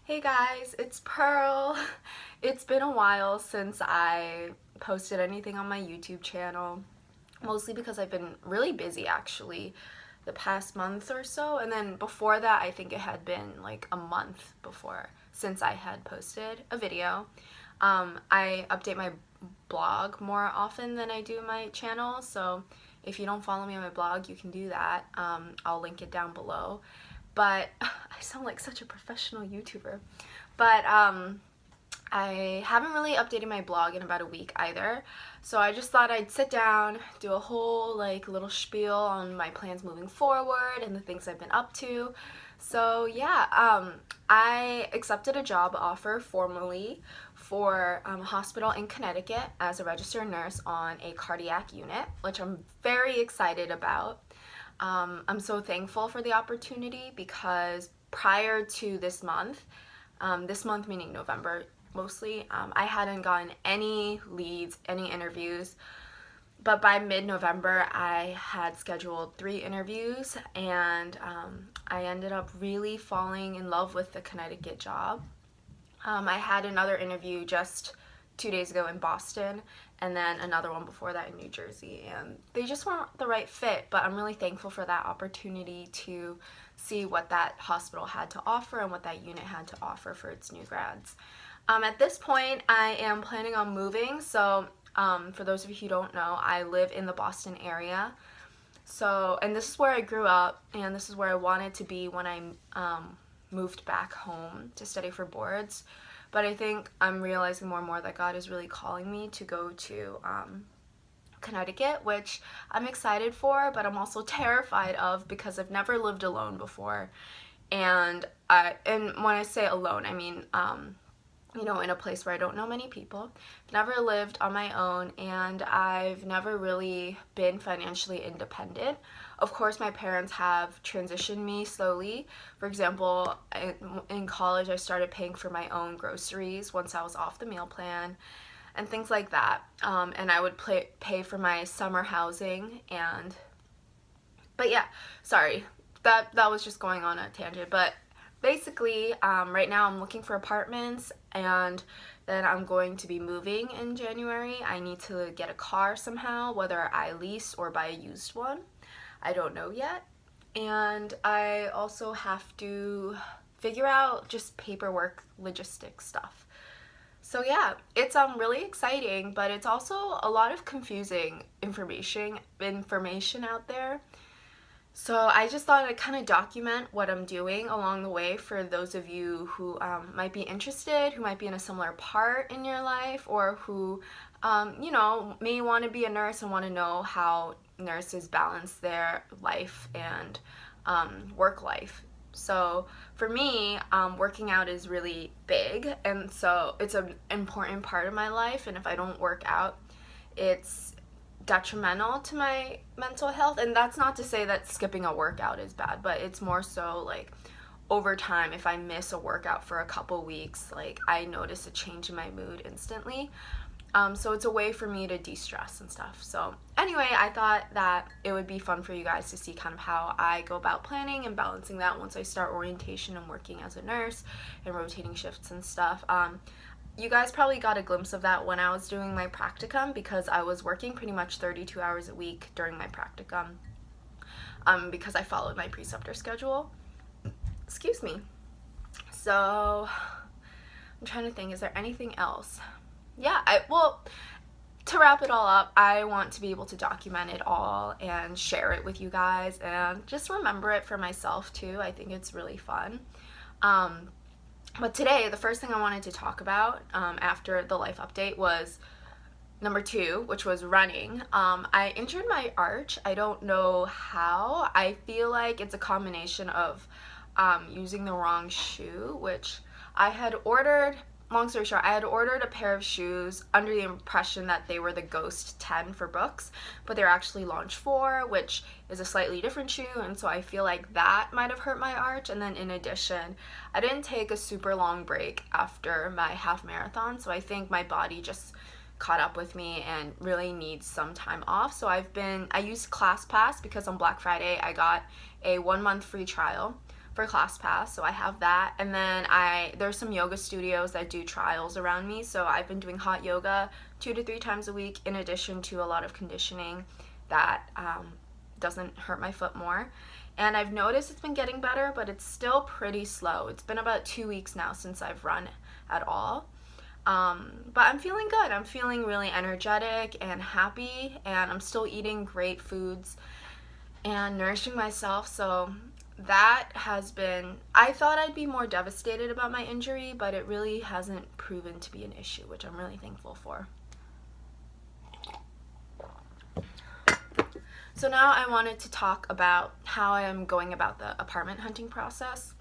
Hey guys, it's Pearl. It's been a while since I posted anything on my YouTube channel, mostly because I've been really busy actually the past month or so, and then before that I think it had been like a month before since I had posted a video. I update my blog more often than I do my channel, so if you don't follow me on my blog, you can do that. I'll link it down below. But I sound like such a professional YouTuber. But I haven't really updated my blog in about a week either. So I just thought I'd sit down, do a whole like little spiel on my plans moving forward and the things I've been up to. So yeah, I accepted a job offer formally for a hospital in Connecticut as a registered nurse on a cardiac unit, which I'm very excited about. I'm so thankful for the opportunity because prior to this month meaning November mostly, I hadn't gotten any leads, any interviews. But by mid-November, I had scheduled 3 interviews, and I ended up really falling in love with the Connecticut job. I had another interview just 2 days ago in Boston, and then another one before that in New Jersey, and they just weren't the right fit, but I'm really thankful for that opportunity to see what that hospital had to offer and what that unit had to offer for its new grads. At this point, I am planning on moving, so for those of you who don't know, I live in the Boston area. So, and this is where I grew up, and this is where I wanted to be when I moved back home to study for boards. But I think I'm realizing more and more that God is really calling me to go to Connecticut, which I'm excited for, but I'm also terrified of because I've never lived alone before. And when I say alone, I mean in a place where I don't know many people. I've never lived on my own, and I've never really been financially independent. Of course, my parents have transitioned me slowly. For example, in college, I started paying for my own groceries once I was off the meal plan and things like that. And I would pay for my summer housing. But yeah, sorry, that was just going on a tangent. But basically, right now I'm looking for apartments, and then I'm going to be moving in January. I need to get a car somehow, whether I lease or buy a used one. I don't know yet. And I also have to figure out just paperwork, logistics stuff. So yeah, it's really exciting, but it's also a lot of confusing information out there. So I just thought I'd kind of document what I'm doing along the way for those of you who might be interested, who might be in a similar part in your life, or who, may want to be a nurse and want to know how nurses balance their life and work life. So for me, working out is really big, and so it's an important part of my life, and if I don't work out, it's detrimental to my mental health. And that's not to say that skipping a workout is bad, but it's more so like over time, if I miss a workout for a couple weeks, like I notice a change in my mood instantly. So it's a way for me to de-stress and stuff. So anyway, I thought that it would be fun for you guys to see kind of how I go about planning and balancing that once I start orientation and working as a nurse and rotating shifts and stuff. You guys probably got a glimpse of that when I was doing my practicum, because I was working pretty much 32 hours a week during my practicum because I followed my preceptor schedule. Excuse me. So I'm trying to think, is there anything else? Yeah, to wrap it all up, I want to be able to document it all and share it with you guys and just remember it for myself too. I think it's really fun. But today, the first thing I wanted to talk about after the life update was number 2, which was running. I injured my arch. I don't know how. I feel like it's a combination of using the wrong shoe, which I had ordered. Long story short, I had ordered a pair of shoes under the impression that they were the Ghost 10 for Brooks, but they're actually Launch 4, which is a slightly different shoe, and so I feel like that might have hurt my arch. And then in addition, I didn't take a super long break after my half marathon, so I think my body just caught up with me and really needs some time off. So I used ClassPass because on Black Friday I got a 1-month free trial for ClassPass, so I have that. And then there's some yoga studios that do trials around me, so I've been doing hot yoga 2 to 3 times a week, in addition to a lot of conditioning that doesn't hurt my foot more. And I've noticed it's been getting better, but it's still pretty slow. It's been about 2 weeks now since I've run at all. But I'm feeling good. I'm feeling really energetic and happy, and I'm still eating great foods and nourishing myself. So that has been, I thought I'd be more devastated about my injury, but it really hasn't proven to be an issue, which I'm really thankful for. So now I wanted to talk about how I am going about the apartment hunting process.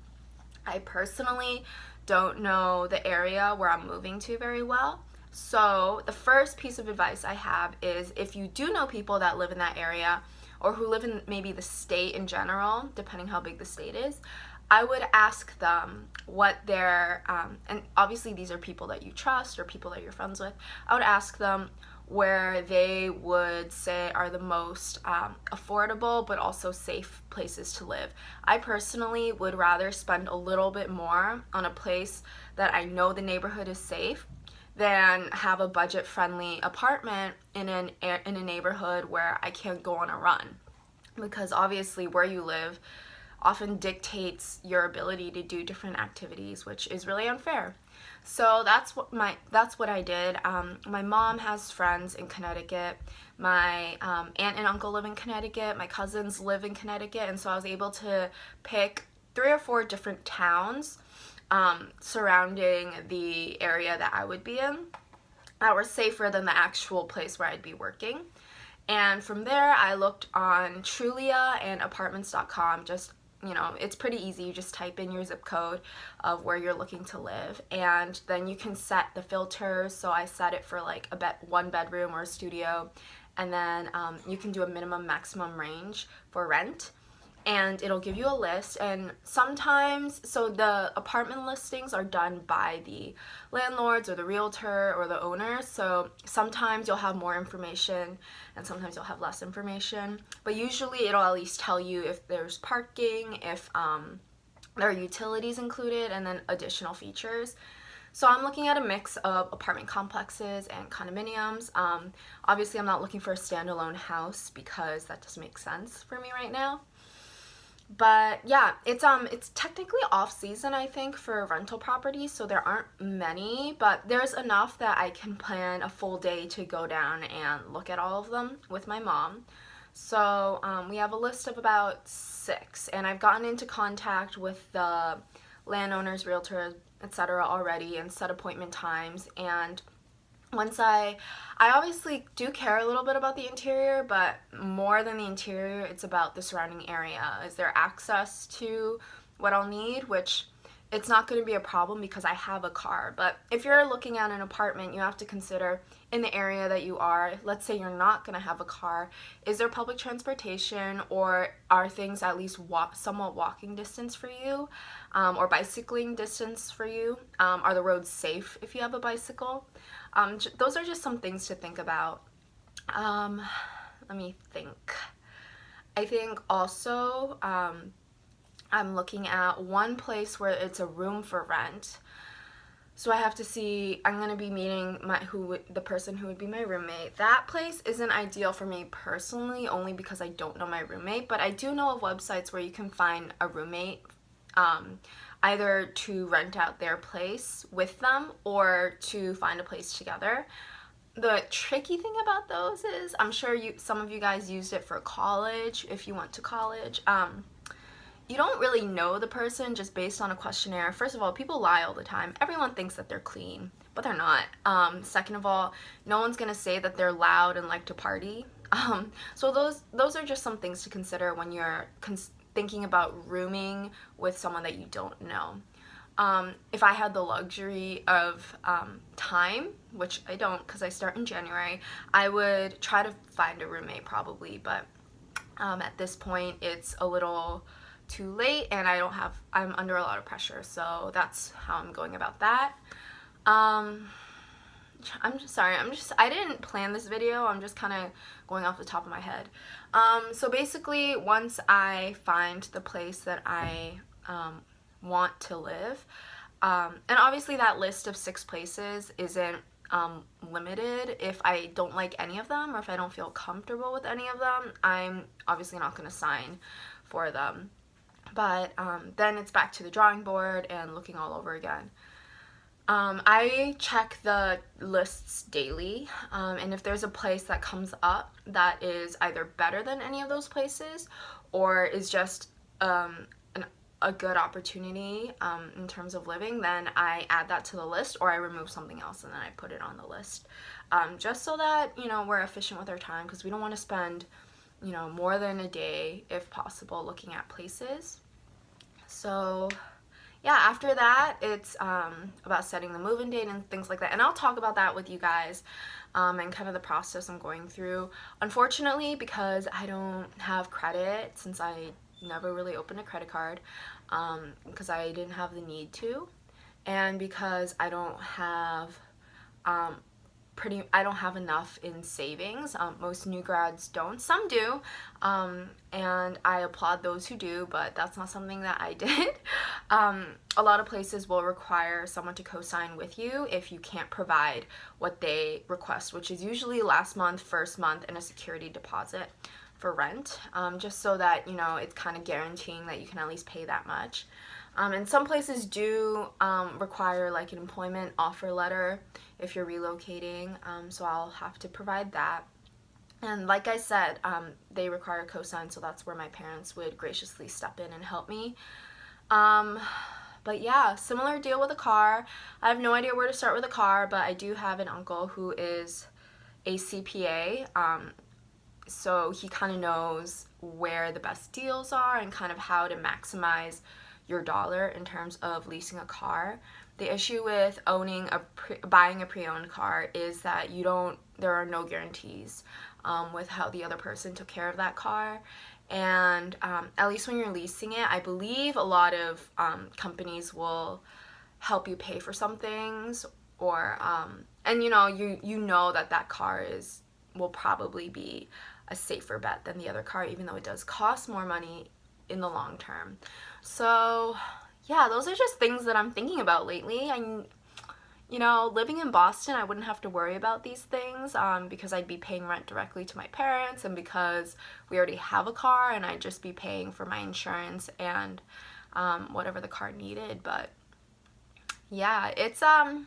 I personally don't know the area where I'm moving to very well. So the first piece of advice I have is, if you do know people that live in that area, or who live in maybe the state in general, depending how big the state is, I would ask them what their, and obviously these are people that you trust or people that you're friends with, I would ask them where they would say are the most affordable but also safe places to live. I personally would rather spend a little bit more on a place that I know the neighborhood is safe than have a budget-friendly apartment in a neighborhood where I can't go on a run, because obviously where you live often dictates your ability to do different activities, which is really unfair. So that's what I did. My mom has friends in Connecticut. My aunt and uncle live in Connecticut. My cousins live in Connecticut, and so I was able to pick 3 or 4 different towns surrounding the area that I would be in that were safer than the actual place where I'd be working. And from there, I looked on Trulia and apartments.com. Just, it's pretty easy. You just type in your zip code of where you're looking to live, and then you can set the filters. So I set it for like a 1 bedroom or a studio, and then you can do a minimum maximum range for rent, and it'll give you a list. And sometimes, so the apartment listings are done by the landlords or the realtor or the owner, so sometimes you'll have more information and sometimes you'll have less information, but usually it'll at least tell you if there's parking, if there are utilities included, and then additional features. So I'm looking at a mix of apartment complexes and condominiums. Obviously I'm not looking for a standalone house because that doesn't make sense for me right now. But yeah, it's technically off season, I think, for rental properties, so there aren't many, but there's enough that I can plan a full day to go down and look at all of them with my mom. So we have a list of about 6, and I've gotten into contact with the landowners, realtors, etc. already, and set appointment times. And once I obviously do care a little bit about the interior, but more than the interior, it's about the surrounding area. Is there access to what I'll need? Which it's not going to be a problem because I have a car. But if you're looking at an apartment, you have to consider, in the area that you are, let's say you're not going to have a car, is there public transportation, or are things at least somewhat walking distance for you, or bicycling distance for you? Are the roads safe if you have a bicycle? Those are just some things to think about. Let me think. I think also I'm looking at one place where it's a room for rent. So I have to see, I'm going to be meeting the person who would be my roommate. That place isn't ideal for me personally, only because I don't know my roommate, but I do know of websites where you can find a roommate, either to rent out their place with them or to find a place together. The tricky thing about those is, I'm sure some of you guys used it for college, if you went to college. You don't really know the person just based on a questionnaire. First of all, people lie all the time. Everyone thinks that they're clean, but they're not. Second of all, no one's gonna say that they're loud and like to party. So those are just some things to consider when you're thinking about rooming with someone that you don't know. If I had the luxury of time, which I don't because I start in January, I would try to find a roommate probably, but at this point it's a little too late and I'm under a lot of pressure, so that's how I'm going about that. I'm just sorry, I didn't plan this video, I'm just kind of going off the top of my head. So basically, once I find the place that I want to live. And obviously that list of 6 places isn't limited. If I don't like any of them or if I don't feel comfortable with any of them, I'm obviously not going to sign for them. But then it's back to the drawing board and looking all over again. I check the lists daily, and if there's a place that comes up that is either better than any of those places or is just a good opportunity in terms of living, then I add that to the list, or I remove something else and then I put it on the list. Just so that, you know, we're efficient with our time, because we don't want to spend, you know, more than a day, if possible, looking at places. So yeah, after that, it's about setting the move-in date and things like that. And I'll talk about that with you guys and kind of the process I'm going through. Unfortunately, because I don't have credit, since I never really opened a credit card, because I didn't have the need to, and because I don't have I don't have enough in savings. Most new grads don't. Some do, and I applaud those who do, but that's not something that I did. A lot of places will require someone to co-sign with you if you can't provide what they request, which is usually last month, first month, and a security deposit for rent, just so that, you know, it's kind of guaranteeing that you can at least pay that much. And some places do require like an employment offer letter if you're relocating, so I'll have to provide that. And like I said, they require a cosign, so that's where my parents would graciously step in and help me. But yeah, similar deal with a car. I have no idea where to start with a car, but I do have an uncle who is a CPA, so he kind of knows where the best deals are and kind of how to maximize your dollar in terms of leasing a car. The issue with buying a pre-owned car is that there are no guarantees with how the other person took care of that car. And at least when you're leasing it, I believe a lot of companies will help you pay for some things, or and you know that car will probably be a safer bet than the other car, even though it does cost more money in the long term. So yeah, those are just things that I'm thinking about lately. Living in Boston, I wouldn't have to worry about these things because I'd be paying rent directly to my parents, and because we already have a car, and I'd just be paying for my insurance and whatever the car needed. But yeah, it's a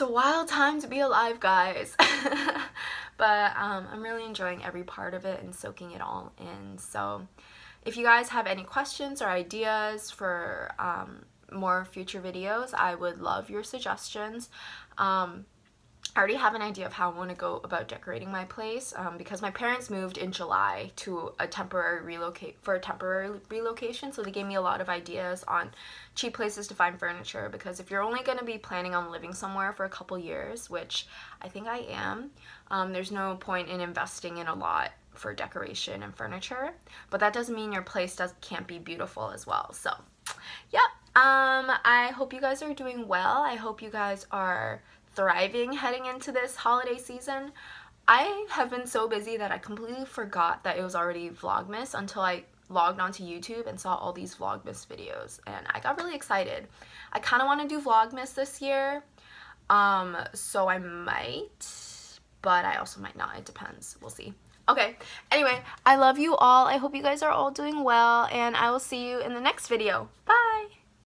wild time to be alive, guys. But I'm really enjoying every part of it and soaking it all in. So if you guys have any questions or ideas for more future videos, I would love your suggestions. I already have an idea of how I want to go about decorating my place because my parents moved in July to a temporary relocation, so they gave me a lot of ideas on cheap places to find furniture, because if you're only going to be planning on living somewhere for a couple years, which I think I am, there's no point in investing in a lot for decoration and furniture, but that doesn't mean your place can't be beautiful as well. So yeah, I hope you guys are doing well. I hope you guys are thriving heading into this holiday season. I have been so busy that I completely forgot that it was already Vlogmas until I logged onto YouTube and saw all these Vlogmas videos, and I got really excited. I kind of want to do Vlogmas this year, so I might, but I also might not. It depends. We'll see. Okay, anyway, I love you all. I hope you guys are all doing well, and I will see you in the next video. Bye!